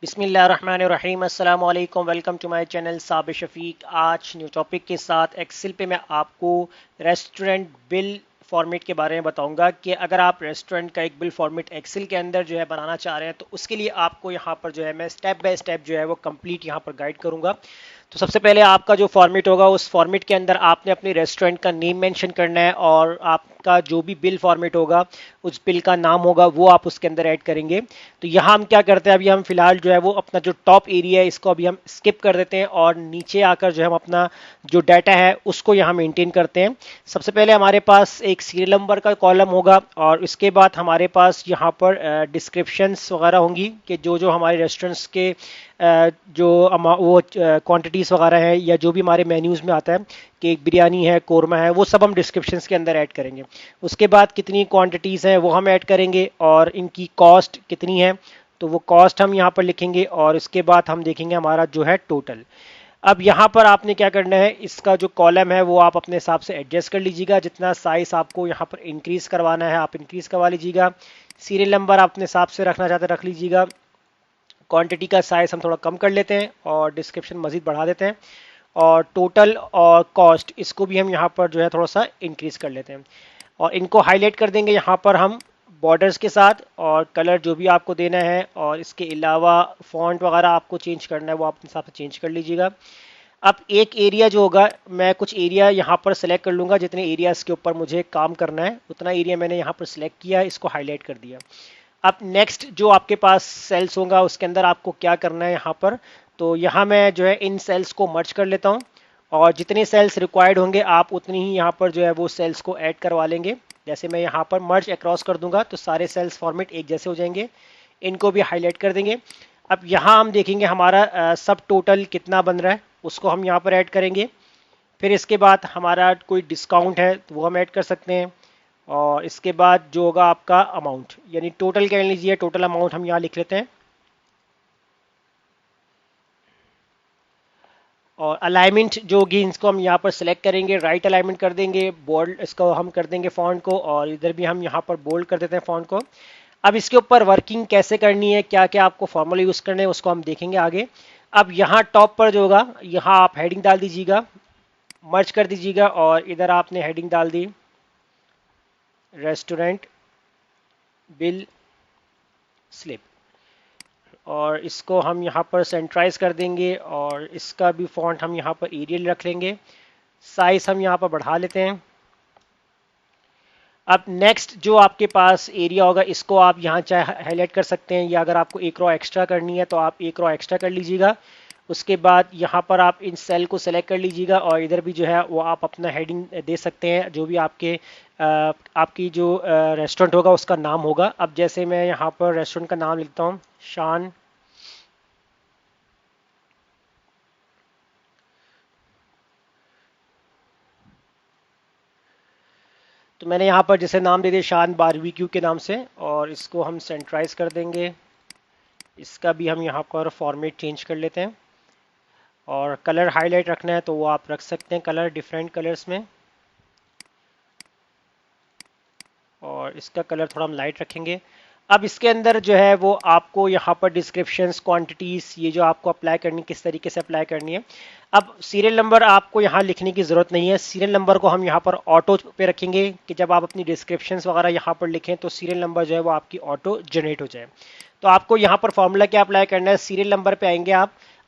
बिस्मिल्लाहिर्रहमानिर्रहीम अस्सलाम वालेकुम welcome to my channel Sabir Shafiq. आज न्यू टॉपिक के साथ एक्सेल पे मैं आपको रेस्टोरेंट बिल फॉर्मेट के बारे में बताऊंगा कि अगर आप रेस्टोरेंट का एक बिल फॉर्मेट एक्सेल के अंदर जो है बनाना चाह रहे हैं तो उसके लिए आपको यहाँ पर जो है मैं स्टेप बाय स्टेप जो है वो कंप्लीट यहाँ पर गाइड करूंगा। तो सबसे पहले आपका जो फॉर्मेट होगा उस फॉर्मेट के अंदर आपने अपने रेस्टोरेंट का नेम मेंशन करना है और आपका जो भी बिल फॉर्मेट होगा उस बिल का नाम होगा वो आप उसके अंदर ऐड करेंगे। तो यहाँ हम क्या करते हैं, अभी हम फिलहाल जो है वो अपना जो टॉप एरिया है इसको अभी हम स्किप कर देते हैं और नीचे आकर जो हम अपना जो डाटा है उसको यहाँ मेंटेन करते हैं। सबसे पहले हमारे पास एक सीरियल नंबर का कॉलम होगा और इसके बाद हमारे पास यहाँ पर डिस्क्रिप्शंस वगैरह होंगी कि जो जो हमारे रेस्टोरेंट्स के जो वो क्वांटिटीज़ वगैरह है या जो भी हमारे मेन्यूज़ में आता है कि एक बिरयानी है, कोरमा है, वो सब हम डिस्क्रिप्शंस के अंदर ऐड करेंगे। उसके बाद कितनी क्वांटिटीज़ हैं वो हम ऐड करेंगे और इनकी कॉस्ट कितनी है तो वो कॉस्ट हम यहाँ पर लिखेंगे और इसके बाद हम देखेंगे हमारा जो है टोटल। अब यहाँ पर आपने क्या करना है, इसका जो कॉलम है वो आप अपने हिसाब से एडजस्ट कर लीजिएगा। जितना साइज आपको यहाँ पर इंक्रीज करवाना है आप इंक्रीज करवा लीजिएगा। सीरियल नंबर आप अपने हिसाब से रखना चाहते हैं रख लीजिएगा। क्वांटिटी का साइज हम थोड़ा कम कर लेते हैं और डिस्क्रिप्शन मजीद बढ़ा देते हैं और टोटल और कॉस्ट इसको भी हम यहाँ पर जो है थोड़ा सा इंक्रीज कर लेते हैं और इनको हाईलाइट कर देंगे यहाँ पर हम बॉर्डर्स के साथ और कलर जो भी आपको देना है और इसके अलावा फॉन्ट वगैरह आपको चेंज करना है वो आप अपने हिसाब से चेंज कर लीजिएगा। अब एक एरिया जो होगा मैं कुछ एरिया यहाँ पर सेलेक्ट कर लूँगा, जितने एरियाज के ऊपर मुझे काम करना है उतना एरिया मैंने यहाँ पर सिलेक्ट किया है, इसको हाईलाइट कर दिया। अब नेक्स्ट जो आपके पास सेल्स होगा उसके अंदर आपको क्या करना है यहाँ पर, तो यहाँ मैं जो है इन सेल्स को मर्ज कर लेता हूँ और जितने सेल्स रिक्वायर्ड होंगे आप उतनी ही यहाँ पर जो है वो सेल्स को ऐड करवा लेंगे। जैसे मैं यहाँ पर मर्ज अक्रॉस कर दूंगा तो सारे सेल्स फॉर्मेट एक जैसे हो जाएंगे, इनको भी हाईलाइट कर देंगे। अब यहाँ हम देखेंगे हमारा सब टोटल कितना बन रहा है उसको हम यहाँ पर ऐड करेंगे। फिर इसके बाद हमारा कोई डिस्काउंट है तो वो हम ऐड कर सकते हैं और इसके बाद जो होगा आपका अमाउंट यानी टोटल कह लीजिए, टोटल अमाउंट हम यहाँ लिख लेते हैं। और अलाइनमेंट जो होगी इसको हम यहाँ पर सिलेक्ट करेंगे, राइट अलाइनमेंट कर देंगे, बोल्ड इसको हम कर देंगे फॉन्ट को और इधर भी हम यहाँ पर बोल्ड कर देते हैं फॉन्ट को। अब इसके ऊपर वर्किंग कैसे करनी है, क्या क्या आपको फॉर्मूला यूज़ करने हैं उसको हम देखेंगे आगे। अब यहाँ टॉप पर जो होगा यहाँ आप हेडिंग डाल दीजिएगा, मर्ज कर दीजिएगा और इधर आपने हेडिंग डाल दी रेस्टोरेंट बिल स्लिप और इसको हम यहाँ पर सेंट्राइज कर देंगे और इसका भी फॉन्ट हम यहाँ पर एरियल रख लेंगे, साइज हम यहाँ पर बढ़ा लेते हैं। अब नेक्स्ट जो आपके पास एरिया होगा इसको आप यहाँ चाहे हाईलाइट कर सकते हैं या अगर आपको एक रो एक्स्ट्रा करनी है तो आप एक रो एक्स्ट्रा कर लीजिएगा। उसके बाद यहाँ पर आप इन सेल को सेलेक्ट कर लीजिएगा और इधर भी जो है वो आप अपना हेडिंग दे सकते हैं जो भी आपकी जो रेस्टोरेंट होगा उसका नाम होगा। अब जैसे मैं यहाँ पर रेस्टोरेंट का नाम लिखता हूँ शान, तो मैंने यहाँ पर जैसे नाम दे दिया शान बारबेक्यू के नाम से और इसको हम सेंट्राइज कर देंगे। इसका भी हम यहाँ पर फॉर्मेट चेंज कर लेते हैं और कलर हाईलाइट रखना है तो वो आप रख सकते हैं कलर डिफरेंट कलर्स में और इसका कलर थोड़ा हम लाइट रखेंगे। अब इसके अंदर जो है वो आपको यहाँ पर डिस्क्रिप्शंस क्वांटिटीज़ ये जो आपको अप्लाई करनी किस तरीके से अप्लाई करनी है। अब सीरियल नंबर आपको यहाँ लिखने की ज़रूरत नहीं है, सीरियल नंबर को हम यहाँ पर ऑटो पे रखेंगे कि जब आप अपनी डिस्क्रिप्शंस वगैरह यहाँ पर लिखें तो सीरियल नंबर जो है वो आपकी ऑटो जनरेट हो जाए। तो आपको यहाँ पर फॉर्मूला क्या अप्लाई करना है, सीरियल नंबर पे आएंगे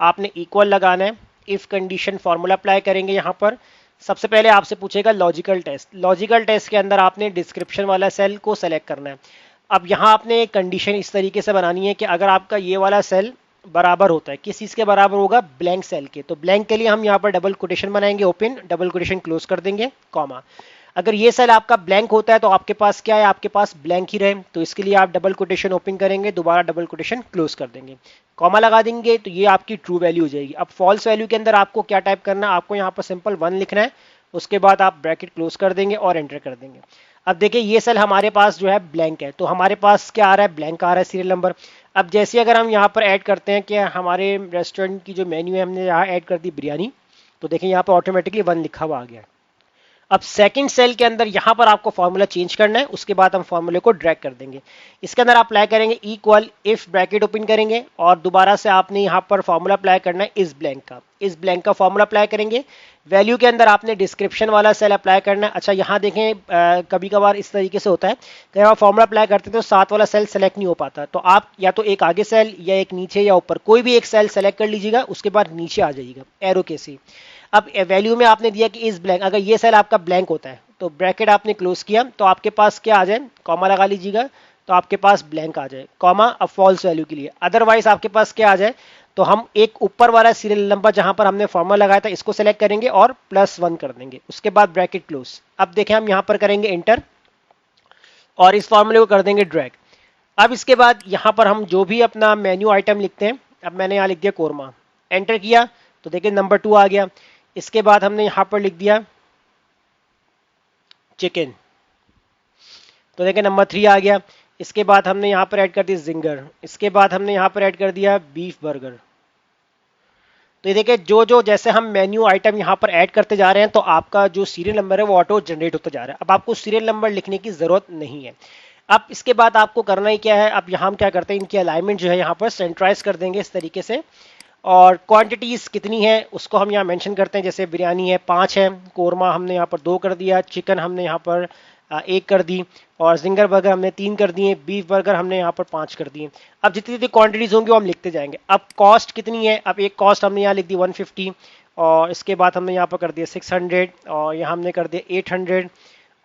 आपने इक्वल लगाना है, इफ़ कंडीशन फार्मूला अप्लाई करेंगे। यहाँ पर सबसे पहले आपसे पूछेगा लॉजिकल टेस्ट, लॉजिकल टेस्ट के अंदर आपने डिस्क्रिप्शन वाला सेल को सेलेक्ट करना है। अब यहाँ आपने एक कंडीशन इस तरीके से बनानी है कि अगर आपका ये वाला सेल बराबर होता है, किस चीज़ के बराबर होगा, ब्लैंक सेल के, तो ब्लैंक के लिए हम यहाँ पर डबल कोटेशन बनाएंगे, ओपन डबल कोटेशन क्लोज कर देंगे, कॉमा। अगर ये सेल आपका ब्लैंक होता है तो आपके पास क्या है, आपके पास ब्लैंक ही रहे, तो इसके लिए आप डबल कोटेशन ओपन करेंगे, दोबारा डबल कोटेशन क्लोज कर देंगे, कॉमा लगा देंगे, तो ये आपकी ट्रू वैल्यू हो जाएगी। अब फॉल्स वैल्यू के अंदर आपको क्या टाइप करना है, आपको यहाँ पर सिंपल 1 लिखना है, उसके बाद आप ब्रैकेट क्लोज कर देंगे और एंटर कर देंगे। अब देखिए ये सेल हमारे पास जो है ब्लैंक है तो हमारे पास क्या आ रहा है, ब्लैंक आ रहा है सीरियल नंबर। अब जैसे अगर हम यहाँ पर ऐड करते हैं कि हमारे रेस्टोरेंट की जो मेन्यू है हमने यहाँ ऐड कर दी बिरयानी, तो देखिए यहाँ पर ऑटोमेटिकली 1 लिखा हुआ आ गया। अब सेकंड सेल के अंदर यहां पर आपको फॉर्मूला चेंज करना है, उसके बाद हम फॉर्मूले को ड्रैग कर देंगे। इसके अंदर आप अप्लाई करेंगे इक्वल, इफ ब्रैकेट ओपन करेंगे और दोबारा से आपने यहां पर फॉर्मूला अप्लाई करना है इस ब्लैंक का, इस ब्लैंक का फॉर्मूला अप्लाई करेंगे। वैल्यू के अंदर आपने डिस्क्रिप्शन वाला सेल अप्लाई करना है। अच्छा यहाँ देखें कभी कभार इस तरीके से होता है कि आप फॉर्मूला अप्लाई करते हैं तो साथ वाला सेल सेलेक्ट नहीं हो पाता, तो आप या तो एक आगे सेल या एक नीचे या ऊपर कोई भी एक सेल सेलेक्ट कर लीजिएगा, उसके बाद नीचे आ जाइएगा एरो के से। अब वैल्यू में आपने दिया कि इस ब्लैंक, अगर ये सेल आपका ब्लैंक होता है तो ब्रैकेट आपने क्लोज किया तो आपके पास क्या आ जाए, कॉमा लगा लीजिएगा तो आपके पास ब्लैंक आ जाए, कॉमा अब फॉल्स वैल्यू के लिए। अदरवाइज आपके पास क्या आ जाए, तो हम एक ऊपर वाला सीरियल नंबर जहां पर हमने फॉर्मूला लगाया था इसको सेलेक्ट करेंगे और +1 कर देंगे, उसके बाद ब्रैकेट क्लोज। अब देखें हम यहां पर करेंगे इंटर और इस फॉर्मूले को कर देंगे ड्रैग। अब इसके बाद यहां पर हम जो भी अपना मेन्यू आइटम लिखते हैं, अब मैंने यहां लिख दिया कोरमा, एंटर किया तो देखिए नंबर 2 आ गया। इसके बाद हमने यहां पर लिख दिया चिकन, तो देखिए नंबर 3 आ गया। इसके बाद हमने यहां पर ऐड कर दिया जिंगर, इसके बाद हमने यहां पर ऐड कर दिया बीफ बर्गर। तो ये देखिए जो जो जैसे हम मेन्यू आइटम यहाँ पर ऐड करते जा रहे हैं तो आपका जो सीरियल नंबर है वो ऑटो जनरेट होता जा रहा है। अब आपको सीरियल नंबर लिखने की जरूरत नहीं है। अब इसके बाद आपको करना ही क्या है, अब यहाँ हम क्या करते हैं, इनकी अलाइनमेंट जो है यहाँ पर सेंट्राइज कर देंगे इस तरीके से, और क्वांटिटीज कितनी है उसको हम यहाँ मेंशन करते हैं। जैसे बिरयानी है 5 है, कोरमा हमने यहाँ पर 2 कर दिया, चिकन हमने यहाँ पर 1 कर दी, और जिंगर बर्गर हमने 3 कर दिए, बीफ बर्गर हमने यहाँ पर 5 कर दिए। अब जितनी जितनी क्वांटिटीज होंगी वो हम लिखते जाएंगे। अब कॉस्ट कितनी है, अब एक कॉस्ट हमने यहाँ लिख दी 150, और इसके बाद हमने यहाँ पर कर दिया 600, और यहाँ हमने कर दिया 800,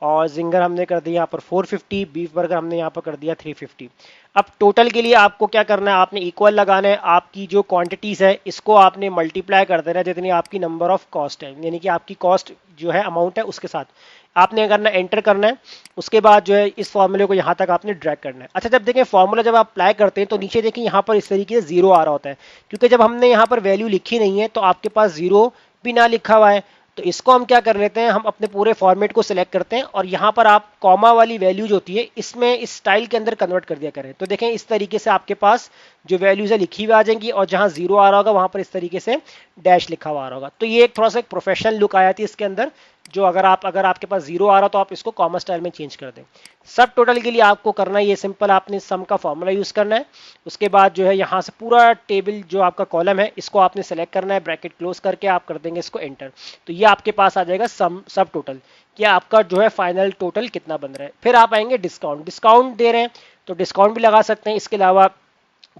और जिंगर हमने कर दिया यहाँ पर 450, बीफ बर्गर हमने यहाँ पर कर दिया 350। अब टोटल के लिए आपको क्या करना है, आपने इक्वल लगाना है, आपकी जो क्वांटिटीज है इसको आपने मल्टीप्लाई कर देना है जितनी आपकी नंबर ऑफ कॉस्ट है, यानी कि आपकी कॉस्ट जो है अमाउंट है उसके साथ आपने करना एंटर करना है। उसके बाद जो है इस फॉर्मूले को यहाँ तक आपने ड्रैग करना है। अच्छा जब देखें फॉर्मूला जब आप अप्लाई करते हैं तो नीचे देखें यहाँ पर इस तरीके से 0 आ रहा होता है, क्योंकि जब हमने यहाँ पर वैल्यू लिखी नहीं है तो आपके पास 0 भी ना लिखा हुआ है। तो इसको हम क्या कर लेते हैं, हम अपने पूरे फॉर्मेट को सिलेक्ट करते हैं और यहाँ पर आप कॉमा वाली वैल्यू जो होती है इसमें इस स्टाइल के अंदर कन्वर्ट कर दिया करें। तो देखें इस तरीके से आपके पास जो वैल्यूज है लिखी हुई आ जाएंगी, और जहां 0 आ रहा होगा वहां पर इस तरीके से डैश लिखा हुआ आ रहा होगा। तो ये एक थोड़ा सा एक प्रोफेशनल लुक आ जाती है इसके अंदर, जो अगर आपके पास 0 आ रहा तो आप इसको कॉमा स्टाइल में चेंज कर दें। सब टोटल के लिए आपको करना है ये सिंपल, आपने सम का फॉर्मूला यूज करना है। उसके बाद जो है यहाँ से पूरा टेबल जो आपका कॉलम है इसको आपने सेलेक्ट करना है, ब्रैकेट क्लोज करके आप कर देंगे इसको एंटर, तो ये आपके पास आ जाएगा सम सब टोटल, कि आपका जो है फाइनल टोटल कितना बन रहा है। फिर आप आएंगे डिस्काउंट, डिस्काउंट दे रहे हैं तो डिस्काउंट भी लगा सकते हैं। इसके अलावा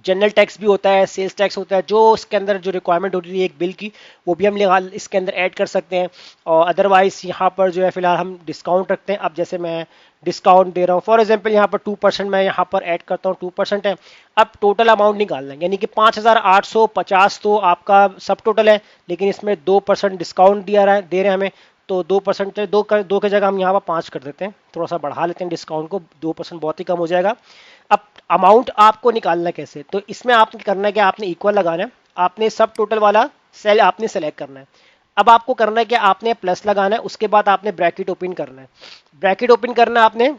जनरल टैक्स भी होता है, सेल्स टैक्स होता है, जो इसके अंदर जो रिक्वायरमेंट होती है एक बिल की वो भी हम इसके अंदर ऐड कर सकते हैं। और अदरवाइज यहाँ पर जो है फिलहाल हम डिस्काउंट रखते हैं। अब जैसे मैं डिस्काउंट दे रहा हूँ फॉर एग्जांपल यहाँ पर 2% मैं यहाँ पर ऐड करता हूँ, 2% है। अब टोटल अमाउंट निकालना है, यानी कि 5850 तो आपका सब टोटल है, लेकिन इसमें 2% डिस्काउंट दे रहे हैं हमें, तो 2% दो की जगह हम यहाँ पर 5 कर देते हैं, थोड़ा सा बढ़ा लेते हैं डिस्काउंट को, 2% बहुत ही कम हो जाएगा। अब अमाउंट आपको निकालना कैसे, तो इसमें आपने करना है कि आपने इक्वल लगाना है, आपने सब टोटल वाला सेल आपने सेलेक्ट करना है। अब आपको करना है कि आपने प्लस लगाना है, उसके बाद आपने ब्रैकेट ओपन करना है, ब्रैकेट ओपन करना है आपने,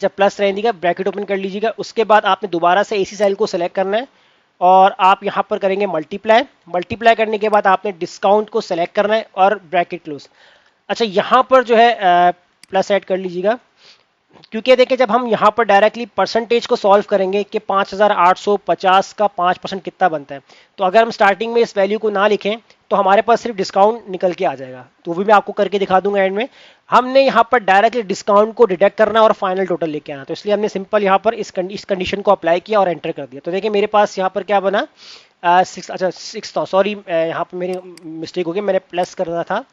जब प्लस रहेगा ब्रैकेट ओपन कर लीजिएगा। उसके बाद आपने दोबारा से इसी सेल को सेलेक्ट करना है और आप यहाँ पर करेंगे मल्टीप्लाई, मल्टीप्लाई करने के बाद आपने डिस्काउंट को सेलेक्ट करना है और ब्रैकेट क्लोज। अच्छा यहाँ पर जो है प्लस ऐड कर लीजिएगा, क्योंकि देखिए जब हम यहाँ पर डायरेक्टली परसेंटेज को सॉल्व करेंगे कि 5850 का 5% कितना बनता है, तो अगर हम स्टार्टिंग में इस वैल्यू को ना लिखें तो हमारे पास सिर्फ डिस्काउंट निकल के आ जाएगा, तो वो भी मैं आपको करके दिखा दूंगा एंड में। हमने यहाँ पर डायरेक्टली डिस्काउंट को डिडक्ट करना और फाइनल टोटल लेके आना, तो इसलिए हमने सिंपल यहाँ पर इस कंडीशन को अप्लाई किया और एंटर कर दिया। तो देखिए मेरे पास यहाँ पर क्या बना, 6 सॉरी यहाँ पर मेरी मिस्टेक हो गई, मैंने प्लस करना था,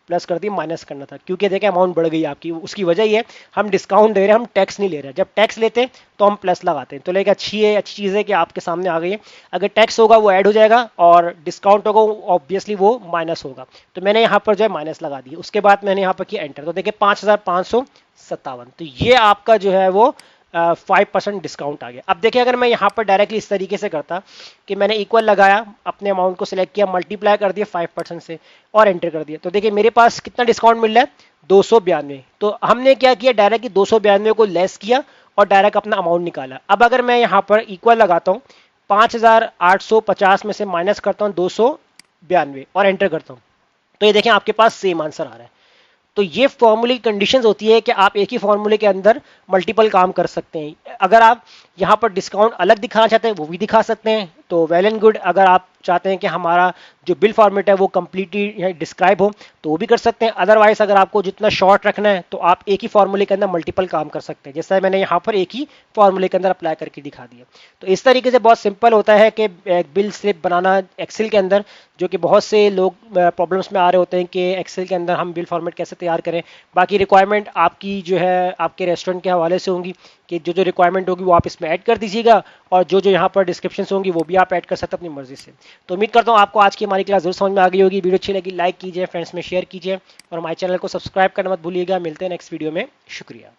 प्लस कर दी, माइनस करना था, क्योंकि देखिए अमाउंट बढ़ गई आपकी, उसकी वजह ये है हम डिस्काउंट दे रहे हैं, हम टैक्स नहीं ले रहे हैं। जब टैक्स लेते हैं तो हम प्लस लगाते हैं, तो लेकिन अच्छी चीज़ है कि आपके सामने आ गई है। अगर टैक्स होगा वो ऐड हो जाएगा और डिस्काउंट होगा ऑब्वियसली वो माइनस होगा, तो मैंने यहाँ पर जो है माइनस लगा दी। उसके बाद मैंने यहाँ पर किया एंटर, तो देखिए 5557, तो ये आपका जो है वो 5% डिस्काउंट आ गया। अब देखिए अगर मैं यहाँ पर डायरेक्टली इस तरीके से करता कि मैंने इक्वल लगाया, अपने अमाउंट को सिलेक्ट किया, मल्टीप्लाई कर दिया 5% से और एंटर कर दिया, तो देखिए मेरे पास कितना डिस्काउंट मिल रहा है, 292। तो हमने क्या किया, डायरेक्टली 292 को लेस किया और डायरेक्ट अपना अमाउंट निकाला। अब अगर मैं यहाँ पर इक्वल लगाता हूँ, 5850 में से माइनस करता हूँ 292 और एंटर करता हूँ, तो ये देखें आपके पास सेम आंसर आ रहा है। तो ये फॉर्मूले की कंडीशंस होती है कि आप एक ही फॉर्मूले के अंदर मल्टीपल काम कर सकते हैं। अगर आप यहाँ पर डिस्काउंट अलग दिखाना चाहते हैं वो भी दिखा सकते हैं, तो वेल एंड गुड। अगर आप चाहते हैं कि हमारा जो बिल फॉर्मेट है वो कंप्लीटली डिस्क्राइब हो तो वो भी कर सकते हैं। अदरवाइज अगर आपको जितना शॉर्ट रखना है तो आप एक ही फॉर्मूले के अंदर मल्टीपल काम कर सकते हैं, जैसा मैंने यहाँ पर एक ही फॉर्मूले के अंदर अप्लाई करके दिखा दिया। तो इस तरीके से बहुत सिंपल होता है कि बिल स्लिप बनाना एक्सेल के अंदर, जो कि बहुत से लोग प्रॉब्लम्स में आ रहे होते हैं कि एक्सेल के अंदर हम बिल फॉर्मेट कैसे तैयार करें। बाकी रिक्वायरमेंट आपकी जो है आपके रेस्टोरेंट के हवाले से होंगी कि जो जो रिक्वायरमेंट होगी वो आप इसमें ऐड कर दीजिएगा, और जो जो यहाँ पर डिस्क्रिप्शन होंगी वो भी आप ऐड कर सकते हैं अपनी मर्जी से। तो उम्मीद करता हूँ आपको आज की हमारी क्लास जरूर समझ में आ गई होगी। वीडियो अच्छी लगी लाइक कीजिए, फ्रेंड्स में शेयर कीजिए, और हमारे चैनल को सब्सक्राइब करना मत भूलिएगा। मिलते हैं नेक्स्ट वीडियो में। शुक्रिया।